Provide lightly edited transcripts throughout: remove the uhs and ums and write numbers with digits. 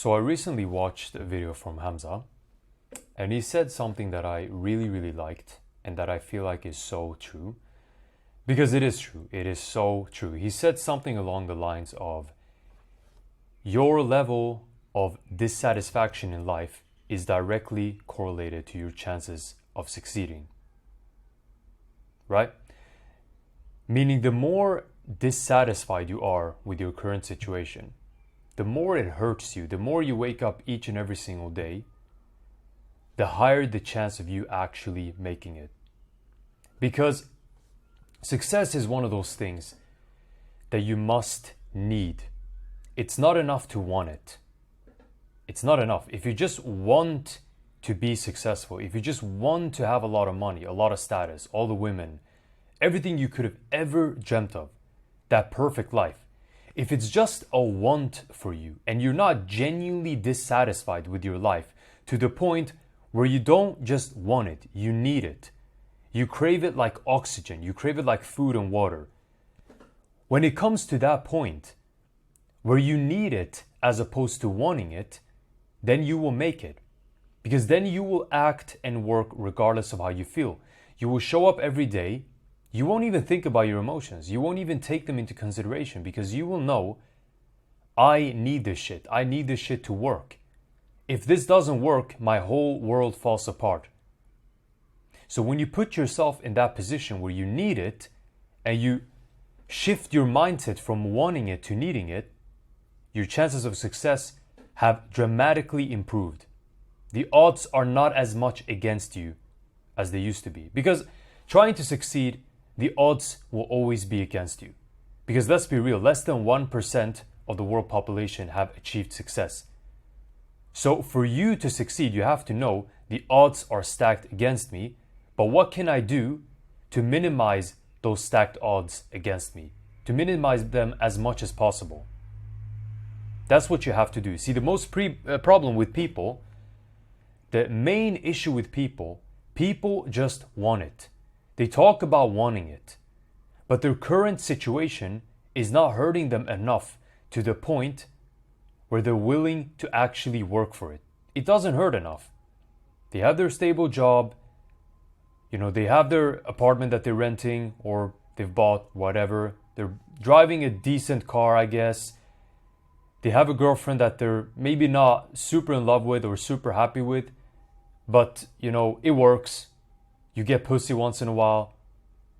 So I recently watched a video from Hamza, and he said something that I really, really liked and that I feel like is so true. Because it is true. It is so true. He said something along the lines of, your level of dissatisfaction in life is directly correlated to your chances of succeeding. Right? Meaning the more dissatisfied you are with your current situation, the more it hurts you, the more you wake up each and every single day, the higher the chance of you actually making it. Because success is one of those things that you must need. It's not enough to want it. It's not enough. If you just want to be successful, if you just want to have a lot of money, a lot of status, all the women, everything you could have ever dreamt of, that perfect life, if it's just a want for you and you're not genuinely dissatisfied with your life to the point where you don't just want it, you need it. You crave it like oxygen, you crave it like food and water. When it comes to that point where you need it as opposed to wanting it, then you will make it. Because then you will act and work regardless of how you feel. You will show up every day. You won't even think about your emotions. You won't even take them into consideration because you will know, I need this shit. I need this shit to work. If this doesn't work, my whole world falls apart. So when you put yourself in that position where you need it and you shift your mindset from wanting it to needing it, your chances of success have dramatically improved. The odds are not as much against you as they used to be. Because trying to succeed, the odds will always be against you. Because let's be real, less than 1% of the world population have achieved success. So for you to succeed, you have to know the odds are stacked against me, but what can I do to minimize those stacked odds against me? To minimize them as much as possible. That's what you have to do. See, the most problem with people, the main issue with people just want it. They talk about wanting it, but their current situation is not hurting them enough to the point where they're willing to actually work for it. It doesn't hurt enough. They have their stable job, they have their apartment that they're renting or they've bought, whatever. They're driving a decent car, I guess. They have a girlfriend that they're maybe not super in love with or super happy with, but, it works. You get pussy once in a while.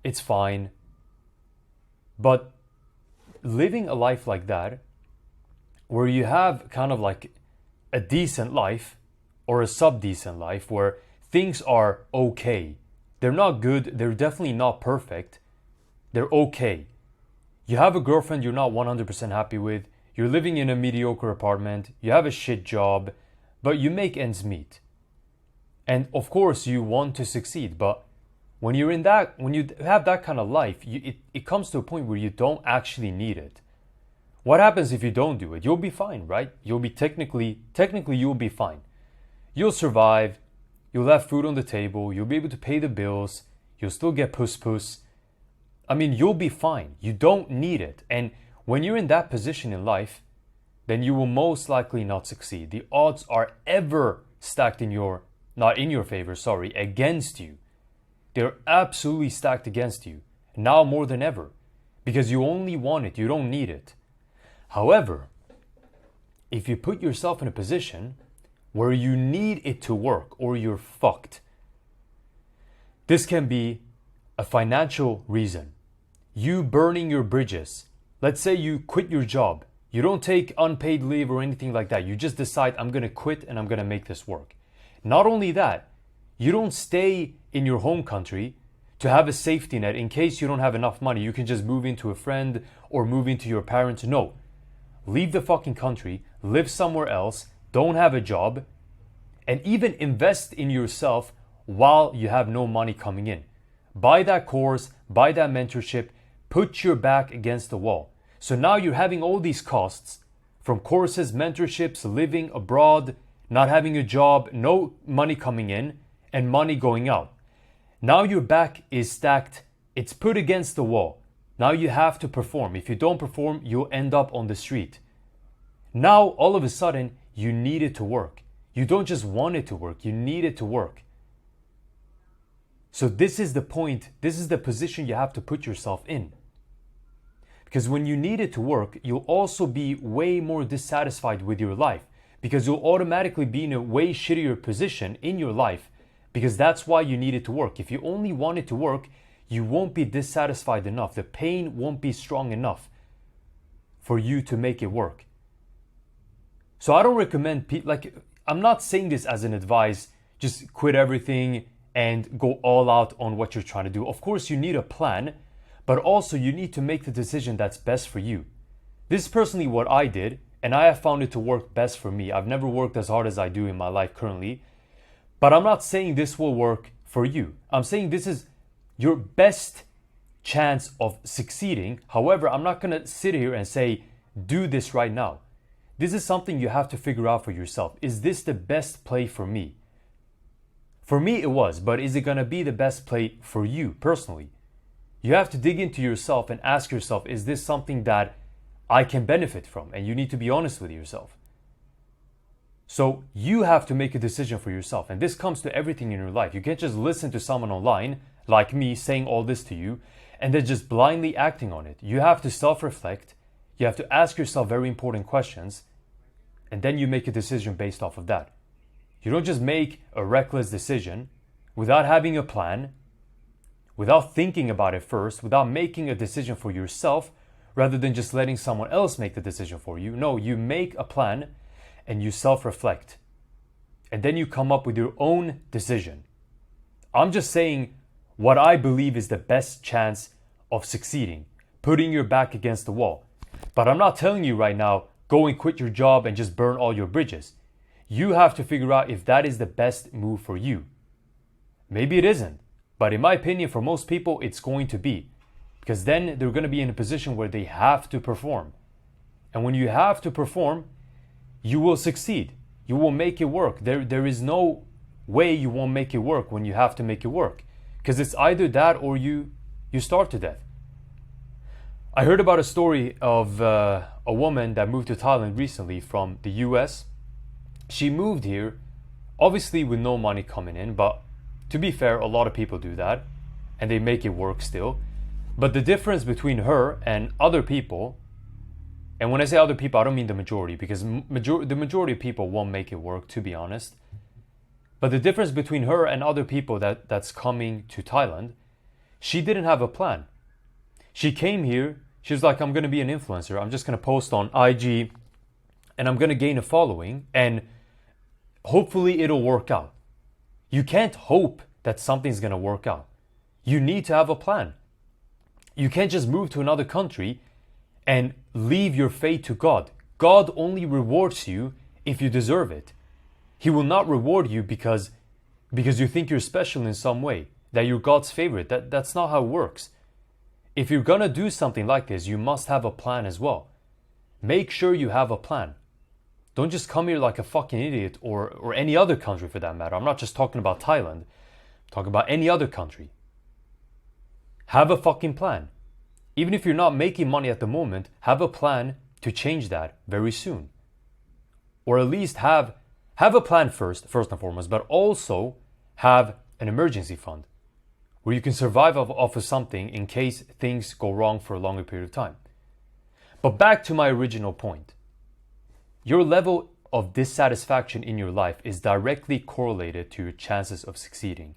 It's fine. But living a life like that, where you have kind of like a decent life or a sub-decent life where things are okay. They're not good. They're definitely not perfect. They're okay. You have a girlfriend you're not 100% happy with. You're living in a mediocre apartment. You have a shit job, but you make ends meet. And of course you want to succeed, but when you have that kind of life, it comes to a point where you don't actually need it. What happens if you don't do it? You'll be fine, right? You'll be technically you'll be fine. You'll survive. You'll have food on the table. You'll be able to pay the bills. You'll still get puss. I mean, you'll be fine. You don't need it. And when you're in that position in life, then you will most likely not succeed. The odds are ever stacked not in your favor, against you. They're absolutely stacked against you, now more than ever, because you only want it, you don't need it. However, if you put yourself in a position where you need it to work or you're fucked, this can be a financial reason. You burning your bridges. Let's say you quit your job. You don't take unpaid leave or anything like that. You just decide, I'm going to quit and I'm going to make this work. Not only that, you don't stay in your home country to have a safety net in case you don't have enough money. You can just move into a friend or move into your parents. No. Leave the fucking country, live somewhere else, don't have a job, and even invest in yourself while you have no money coming in. Buy that course, buy that mentorship, put your back against the wall. So now you're having all these costs from courses, mentorships, living abroad, not having a job, no money coming in, and money going out. Now your back is stacked. It's put against the wall. Now you have to perform. If you don't perform, you'll end up on the street. Now, all of a sudden, you need it to work. You don't just want it to work, you need it to work. So this is the point, this is the position you have to put yourself in. Because when you need it to work, you'll also be way more dissatisfied with your life, because you'll automatically be in a way shittier position in your life, because that's why you need it to work. If you only want it to work, you won't be dissatisfied enough. The pain won't be strong enough for you to make it work. So I don't recommend, I'm not saying this as an advice, just quit everything and go all out on what you're trying to do. Of course, you need a plan, but also you need to make the decision that's best for you. This is personally what I did, and I have found it to work best for me. I've never worked as hard as I do in my life currently, but I'm not saying this will work for you. I'm saying this is your best chance of succeeding. However, I'm not going to sit here and say, do this right now. This is something you have to figure out for yourself. Is this the best play for me? For me, it was, but is it going to be the best play for you personally? You have to dig into yourself and ask yourself, is this something that I can benefit from? And you need to be honest with yourself. So you have to make a decision for yourself. And this comes to everything in your life. You can't just listen to someone online like me saying all this to you and then just blindly acting on it. You have to self-reflect. You have to ask yourself very important questions. And then you make a decision based off of that. You don't just make a reckless decision without having a plan, without thinking about it first, without making a decision for yourself, rather than just letting someone else make the decision for you. No, you make a plan and you self-reflect. And then you come up with your own decision. I'm just saying what I believe is the best chance of succeeding, putting your back against the wall. But I'm not telling you right now, go and quit your job and just burn all your bridges. You have to figure out if that is the best move for you. Maybe it isn't, but in my opinion, for most people, it's going to be. Because then they're going to be in a position where they have to perform. And when you have to perform, you will succeed. You will make it work. There is no way you won't make it work when you have to make it work. Because it's either that or you starve to death. I heard about a story of a woman that moved to Thailand recently from the US. She moved here, obviously with no money coming in, but to be fair, a lot of people do that, and they make it work still. But the difference between her and other people, and when I say other people, I don't mean the majority, because the majority of people won't make it work, to be honest. But the difference between her and other people that's coming to Thailand, she didn't have a plan. She came here, she was like, I'm going to be an influencer. I'm just going to post on IG, and I'm going to gain a following, and hopefully it'll work out. You can't hope that something's going to work out. You need to have a plan. You can't just move to another country and leave your fate to God. God only rewards you if you deserve it. He will not reward you because you think you're special in some way, that you're God's favorite. That's not how it works. If you're going to do something like this, you must have a plan as well. Make sure you have a plan. Don't just come here like a fucking idiot, or any other country for that matter. I'm not just talking about Thailand. I'm talking about any other country. Have a fucking plan. Even if you're not making money at the moment, have a plan to change that very soon. Or at least have a plan first and foremost, but also have an emergency fund where you can survive off of something in case things go wrong for a longer period of time. But back to my original point. Your level of dissatisfaction in your life is directly correlated to your chances of succeeding.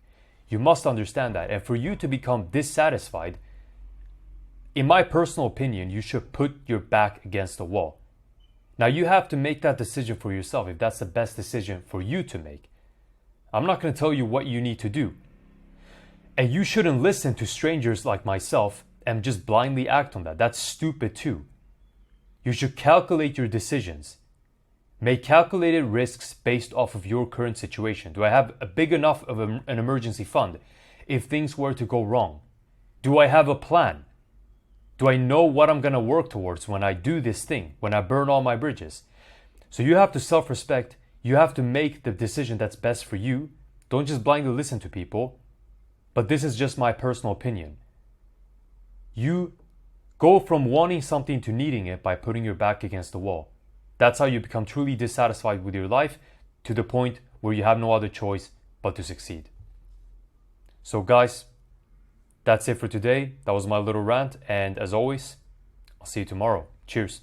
You must understand that. And for you to become dissatisfied, in my personal opinion, you should put your back against the wall. Now, you have to make that decision for yourself if that's the best decision for you to make. I'm not going to tell you what you need to do. And you shouldn't listen to strangers like myself and just blindly act on that. That's stupid too. You should calculate your decisions. Make calculated risks based off of your current situation. Do I have a big enough of an emergency fund if things were to go wrong? Do I have a plan? Do I know what I'm going to work towards when I do this thing, when I burn all my bridges? So you have to self-respect. You have to make the decision that's best for you. Don't just blindly listen to people. But this is just my personal opinion. You go from wanting something to needing it by putting your back against the wall. That's how you become truly dissatisfied with your life, to the point where you have no other choice but to succeed. So guys, that's it for today. That was my little rant, and as always, I'll see you tomorrow. Cheers.